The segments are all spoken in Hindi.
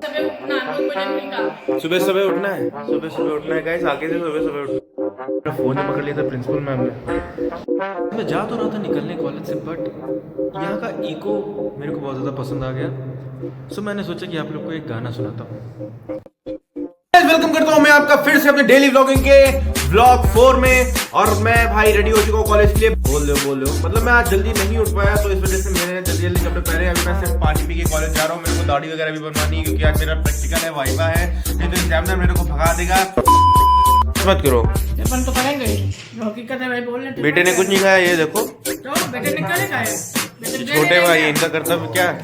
सुबह सुबह उठना है, सुबह सुबह उठना है गाइस, आगे से सुबह सुबह उठना। फोन पकड़ लिया था प्रिंसिपल मैम ने। मैं जा तो रहा था निकलने कॉलेज से, बट यहाँ का इको मेरे को बहुत ज़्यादा पसंद आ गया। सो मैंने सोचा कि आप लोग को एक गाना सुनाता हूँ। वेलकम करता हूँ मैं आपका फिर से अपने डेली व्लॉगिंग के व्लॉग 4 में। और मैं भाई रेडी हो चुका हूँ कॉलेज के लिए। बोल लो मतलब मैं आज जल्दी नहीं उठ पाया, तो इस वजह से मैंने जल्दी कपड़े पहने। अभी मैं सिर्फ पानी पी के कॉलेज जा रहा हूँ। मेरे को दाढ़ी वगैरह भी बनवानी है क्योंकि आज मेरा प्रैक्टिकल है, वाइवा है। नहीं तो एग्जामिनर मेरे को भगा देगा। मत करो, अपन तो करेंगे ही। हकीकत है भाई, बोलने बेटे ने कुछ नहीं खाया, ये देखो। तो बेटे ने क्या खाया? छोटे भाई, इनका कर्तव्य क्या है?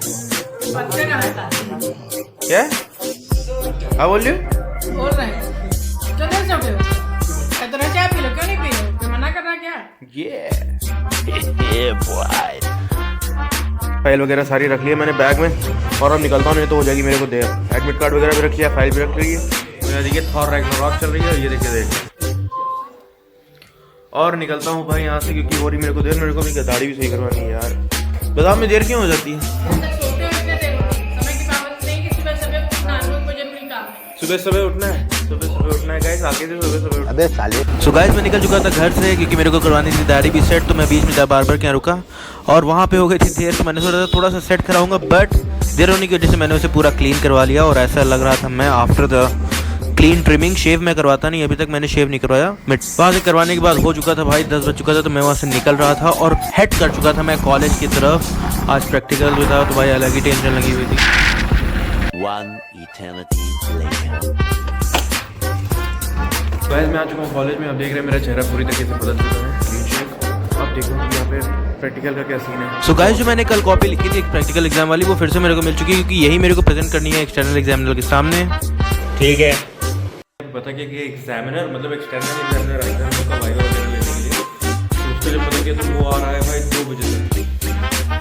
बच्चे का रहता क्या? हाँ बोल रहे हैं चलो छोटे इतना चाय पी लो, क्यों नहीं पी रहे? कोई मना कर रहा क्या? ये बॉय फाइल वगैरह सारी रख ली है मैंने बैग में, और अब निकलता हूँ, नहीं तो हो जाएगी मेरे को देर। एडमिट कार्ड वगैरह भी रखी है, फाइल भी रख ली है। तो देखिए थॉर रैग्नारॉक चल रही है, ये देखिए और निकलता हूँ भाई यहाँ से, क्योंकि हो रही मेरे को देर। मेरे को भी दाढ़ी भी सही करवानी है यार। बताओ में देर क्यों हो जाती है? सुबह सुबह उठना है, सुबह सुबह उठना है गाइस, आगे से सुबह सुबह। अबे साले। सो गाइस मैं निकल चुका था घर से, क्योंकि मेरे को करवानी थी दाढ़ी भी सेट। तो मैं बीच में बार के यहाँ रुका और वहाँ पे हो गई थी देर। तो मैंने सोचा थोड़ा सा सेट कराऊंगा, बट देर होने की वजह से मैंने उसे पूरा क्लीन करवा लिया। और ऐसा लग रहा था मैं आफ्टर द क्लीन ट्रिमिंग, शेव मैं करवाता नहीं, अभी तक मैंने शेव नहीं करवाया। वहाँ से करवाने के बाद हो चुका था भाई 10 बज चुका था। तो मैं वहाँ से निकल रहा था और हेड कर चुका था मैं कॉलेज की तरफ। आज प्रैक्टिकल भी था, तो भाई अलग ही टेंशन लगी हुई थी। गाइस मैं आ चुका हूँ कॉलेज में। अब देख रहे हैं मेरा चेहरा पूरी तरीके से बदल चुका है, क्लीन शेव। अब देखो यहाँ पे प्रैक्टिकल का क्या सीन है। सो गाइस जो मैंने कल कॉपी लिखी थी प्रैक्टिकल एग्जाम वाली, वो फिर से मेरे को मिल चुकी है, क्योंकि यही मेरे को प्रेजेंट करनी है एक्सटर्नल एग्जामिनर के सामने। ठीक है, पता क्या कि एग्जामिनर मतलब एक्सटर्नल एग्जामिनर आएगा हम लोग का वाइवा वगैरह लेने के लिए। तो उसके लिए पता क्या, तो वो आ रहा है भाई 2 बजे तक।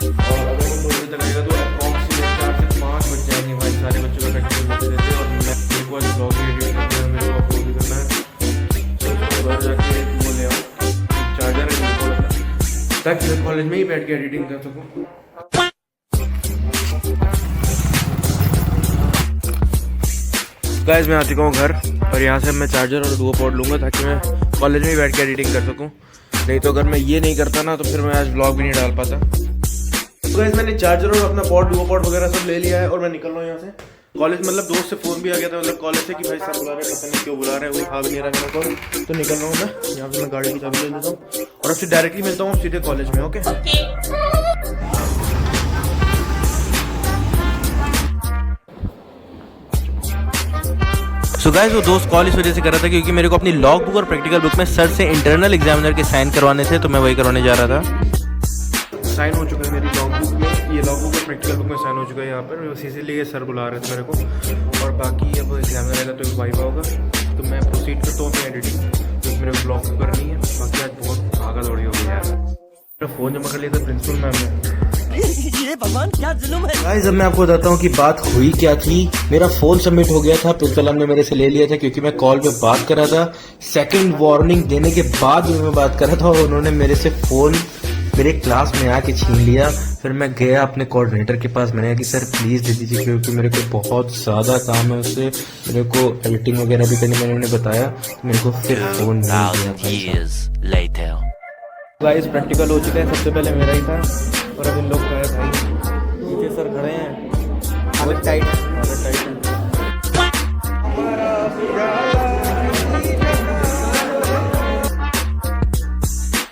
और अगर वो 2 बजे तक आएगा तो अप्रॉक्सीमेट 4 से 5 बज जाएंगे भाई। सारे बच्चों का प्रैक्टिकल करते रहते हैं और मैं एक बार ब्लॉग भी एडिट करना है, मेरे को अपलोड भी करना है। तो घर जाके वो ले आओ चार्जर है, ताकि मैं कॉलेज में ही बैठ के एडिटिंग कर सकूँ। गाइस मैं आ चुका हूँ घर, और यहाँ से मैं चार्जर और डुओ पॉड लूँगा ताकि मैं कॉलेज में ही बैठ के एडिटिंग कर सकूँ। नहीं तो अगर मैं ये नहीं करता ना, तो फिर मैं आज व्लॉग भी नहीं डाल पाता। तो गाइस मैंने चार्जर और अपना पॉड डुओ पॉड वगैरह सब ले लिया है, और मैं निकल रहा हूँ यहाँ से कॉलेज। मतलब दोस्त से फ़ोन भी आ गया था, मतलब कॉलेज से, कि भाई साहब बुला रहे हैं, पता नहीं क्यों बुला रहे हैं, वो उठा भी नहीं रहा मेरे को। तो निकल रहा हूँ मैं यहाँ से, मैं गाड़ी की चाबी ले लेता हूँ और अब से डायरेक्टली मिलता हूँ सीधे कॉलेज में। ओके सो गाइस वो दोस्त कॉल इस वजह से कर रहा था क्योंकि मेरे को अपनी लॉग बुक और प्रैक्टिकल बुक में सर से इंटरनल एग्जामिनर के साइन करवाने थे, तो मैं वही करवाने जा रहा था। साइन हो चुका है मेरी लॉग बुक में, ये लॉग बुक और प्रैक्टिकल बुक में साइन हो चुका है यहाँ पर। बस इसीलिए सर बुला रहे थे मेरे को। और बाकी अब एग्जामिनर आएगा तो वाइवा होगा, तो मैं प्रोसीड करता हूँ अपनी एडिटिंग, क्योंकि मेरे को ब्लॉग करनी है। बाकी आज बहुत भागा दौड़ी हो गई यार। मेरा फ़ोन जमा कर लिया था प्रिंसिपल मैम ने। ये भगवान क्या जुल्म है। गाइस अब मैं आपको बताता हूँ कि बात हुई क्या थी। मेरा फोन सबमिट हो गया था, प्रिंसिपल मैम ने मेरे से ले लिया था क्योंकि मैं कॉल पे बात कर रहा था। सेकंड वार्निंग देने के बाद भी मैं बात कर रहा था, और उन्होंने मेरे से फोन मेरे क्लास में आके छीन लिया। फिर मैं गया अपने कोऑर्डिनेटर के पास, मैंने कहा कि सर प्लीज दे दीजिए, क्योंकि मेरे को बहुत ज्यादा काम है उससे, मेरे को एडिटिंग वगैरह भी करनी। मैंने उन्हें बताया, तो मेरे को फिर फोन दिया। गाइस प्रैक्टिकल हो चुका है, सबसे पहले मेरा ही था, और अब इन लोग का है भाई। नीचे सर खड़े हैं, हालत टाइट है, हालत टाइट है।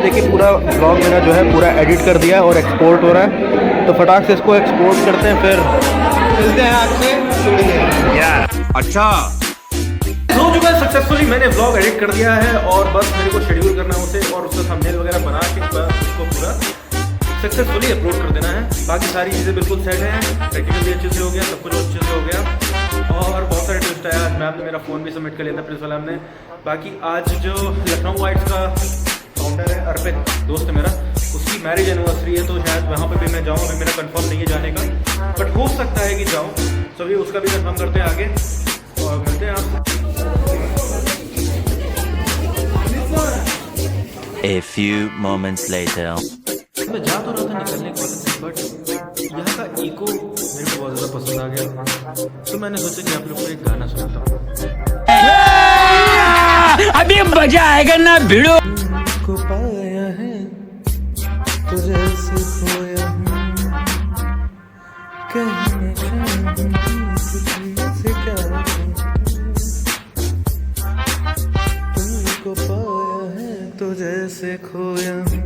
देखिए पूरा ब्लॉग मेरा जो है पूरा एडिट कर दिया और एक्सपोर्ट हो रहा है, तो फटाक से इसको एक्सपोर्ट करते हैं, फिर मिलते हैं आपसे। अच्छा हो चुका है सक्सेसफुली, मैंने व्लॉग एडिट कर दिया है, और बस मेरे को शेड्यूल करना है उसे, और उसका थंबनेल वगैरह बना के उसको पूरा सक्सेसफुली अपलोड कर देना है। बाकी सारी चीज़ें बिल्कुल सेट हैं, प्रैक्टिकल भी अच्छे से हो गया, सब कुछ अच्छे से हो गया, और बहुत सारे ट्विस्ट आया। आज मैम ने मेरा फ़ोन भी सबमिट कर लिया था प्रिंसिपल मैम ने। बाकी आज जो लखनऊ वाइट्स का फाउंडर है अर्पित, दोस्त है मेरा, उसकी मैरिज एनिवर्सरी है, तो शायद वहाँ पे भी मैं जाऊँ। अभी मेरा कंफर्म नहीं है जाने का, बट हो सकता है कि जाऊँ। सभी उसका भी कंफर्म करते हैं आगे, और मिलते हैं आप। A few moments later. मैं जा तो रहा था निकलने कॉलेज से, बट यहाँ का इको मेरे को बहुत ज़्यादा पसंद आ गया। तो तो मैंने सोचा कि आप लोग को एक गाना सुनाता हूँ। अभी मजा आएगा ना भिड़ो। को पाया है तो जैसे खोया हूँ, कहना चाहूंगी तुझसे क्या कहूं। तुमको पाया है तो जैसे खोया हूँ,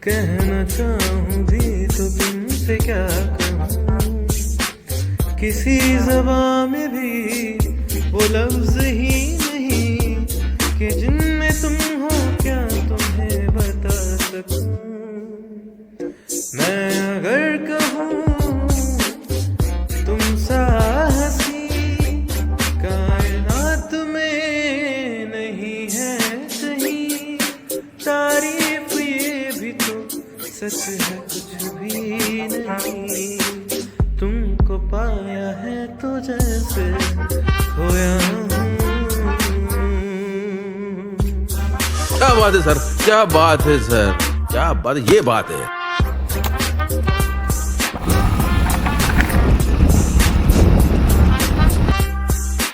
कहना चाहूंगी तो तुमसे क्या कहूँ। किसी ज़बां में भी वो लफ्ज़ ही नहीं कि जिनमें तुम हो क्या तुम्हें बता सकूं। मैं अगर कहूँ तुम सा हंसी कायनात में नहीं है कहीं, तारीफ ये भी तो सच है कुछ भी नहीं। तुमको पाया है तो जैसे खोया हूँ। क्या बात है सर, क्या बात है सर, क्या बात है, ये बात है।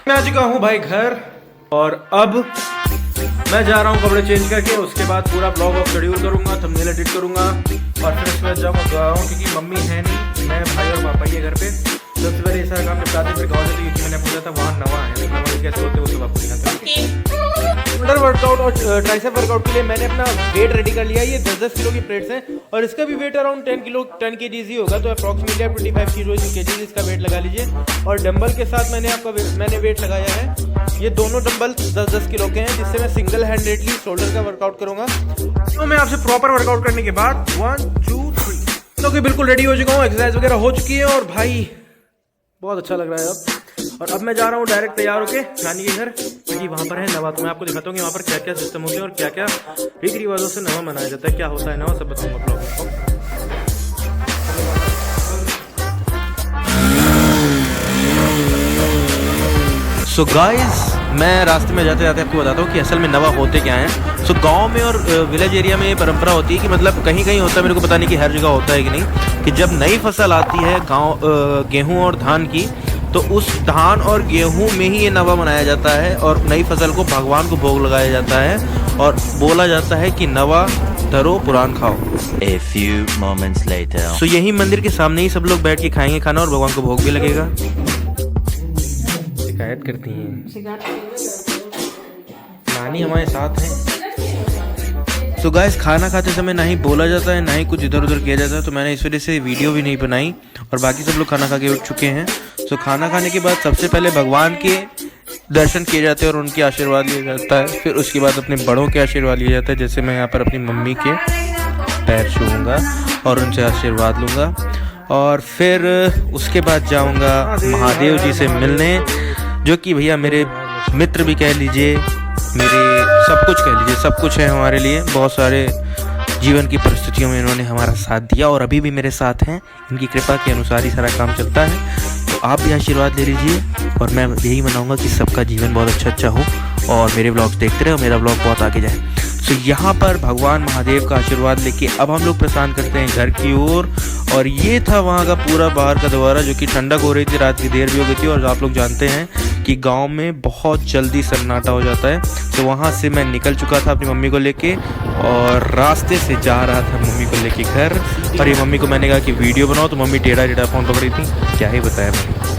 मैं आ चुका हूँ भाई घर, और अब मैं जा रहा हूँ कपड़े चेंज करके। उसके बाद पूरा ब्लॉग ऑफ शेड्यूल करूंगा, थंबनेल एडिट करूंगा, और फिर उसके बाद जाऊँगा गाँव, क्योंकि मम्मी है नहीं, मैं भाई और पापा ही है घर पे। सबसे पहले ये सारा काम निपटाते फिर गाँव जाते, क्योंकि मैंने पूछा था वहाँ नवा है, नवा कैसे होते वो सब आपको दिखाता हूँ। शोल्डर वर्कआउट और ट्राइसेप वर्कआउट के लिए मैंने अपना वेट रेडी कर लिया। ये 10-10 किलो की प्लेट्स हैं, और इसका भी वेट अराउंड 10 kg ही होगा, तो अप्रॉक्सीमेटली आप 25 kg इसका वेट लगा लीजिए। और डंबल के साथ मैंने वेट लगाया है, ये दोनों डंबल 10-10 किलो के हैं, जिससे मैं सिंगल हैंडेडली शोल्डर का वर्कआउट करूंगा। तो मैं आपसे प्रॉपर वर्कआउट करने के बाद 1 2 3 तो कि बिल्कुल रेडी हो चुका हूँ, एक्सरसाइज वगैरह हो चुकी है, और भाई बहुत अच्छा लग रहा है अब। और अब मैं जा रहा हूँ डायरेक्ट तैयार होके नानी के घर, क्योंकि वहाँ पर है नवा। तो मैं आपको दिखाता हूँ कि वहाँ पर क्या क्या सिस्टम होते हैं और क्या क्या रीति रिवाजों से नवा मनाया जाता है, क्या होता है नवा, सब बताऊँगा ब्लॉग में। सो गाइस, मैं रास्ते में जाते जाते आपको बताता हूँ कि असल में नवा होते क्या हैं। सो गांव में और विलेज एरिया में ये परंपरा होती है कि मतलब कहीं कहीं होता है, मेरे को पता नहीं कि हर जगह होता है कि नहीं, कि जब नई फसल आती है गेहूं और धान की, तो उस धान और गेहूं में ही ये नवा मनाया जाता है, और नई फसल को भगवान को भोग लगाया जाता है, और बोला जाता है कि नवा धरो पुरान खाओ। A few moments later. सो यही मंदिर के सामने ही सब लोग बैठ के खाएंगे खाना, और भगवान को भोग भी लगेगा। शिकायत करती हैं नानी हमारे साथ हैं। तो गाइस, खाना खाते समय ना ही बोला जाता है, ना ही कुछ इधर उधर किया जाता है, तो मैंने इस वजह से वीडियो भी नहीं बनाई, और बाकी सब लोग खाना खा के उठ चुके हैं। तो खाना खाने के बाद सबसे पहले भगवान के दर्शन किए जाते हैं और उनके आशीर्वाद लिया जाता है। फिर उसके बाद अपने बड़ों के आशीर्वाद लिया जाता है, जैसे मैं यहाँ पर अपनी मम्मी के पैर छूऊंगा और उनसे आशीर्वाद लूँगा, और फिर उसके बाद जाऊँगा महादेव जी से मिलने, जो कि भैया मेरे मित्र भी कह लीजिए, मेरे सब कुछ कह लीजिए, सब कुछ है हमारे लिए। बहुत सारे जीवन की परिस्थितियों में इन्होंने हमारा साथ दिया, और अभी भी मेरे साथ हैं। इनकी कृपा के अनुसार ही सारा काम चलता है, तो आप भी आशीर्वाद ले लीजिए, और मैं यही मनाऊंगा कि सबका जीवन बहुत अच्छा हो, और मेरे ब्लॉग्स देखते रहे और मेरा ब्लॉग बहुत आगे जाए। तो यहाँ पर भगवान महादेव का आशीर्वाद लेके अब हम लोग प्रस्थान करते हैं घर की ओर। और ये था वहाँ का पूरा बाहर का दोबारा, जो कि ठंडक हो रही थी, रात की देर भी हो गई थी, और आप लोग जानते हैं कि गांव में बहुत जल्दी सन्नाटा हो जाता है। तो वहाँ से मैं निकल चुका था अपनी मम्मी को लेके, और रास्ते से जा रहा था मम्मी को लेके घर। और ये मम्मी को मैंने कहा कि वीडियो बनाओ, तो मम्मी टेढ़ा टेढ़ा फ़ोन पकड़ी थी, क्या ही बताया मैंने।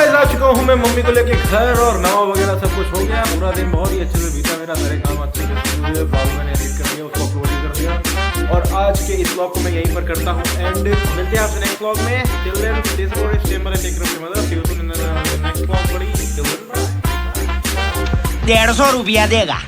आ चुका हूँ मैं मम्मी को लेके घर, और नवा वगैरह सब कुछ हो गया। पूरा दिन बहुत ही अच्छे से बीता मेरा, सारे काम अच्छे से हुए, ब्लॉग मैंने एडिट कर दिया, उसको अपलोड कर दिया, और आज के इस ब्लॉग को मैं यहीं पर करता हूँ एंड। मिलते हैं आपसे नेक्स्ट ब्लॉग में। टिल देन स्टे सेफ और stay mother, take care of your mother, see you soon in the next blog. 150 रुपया देगा।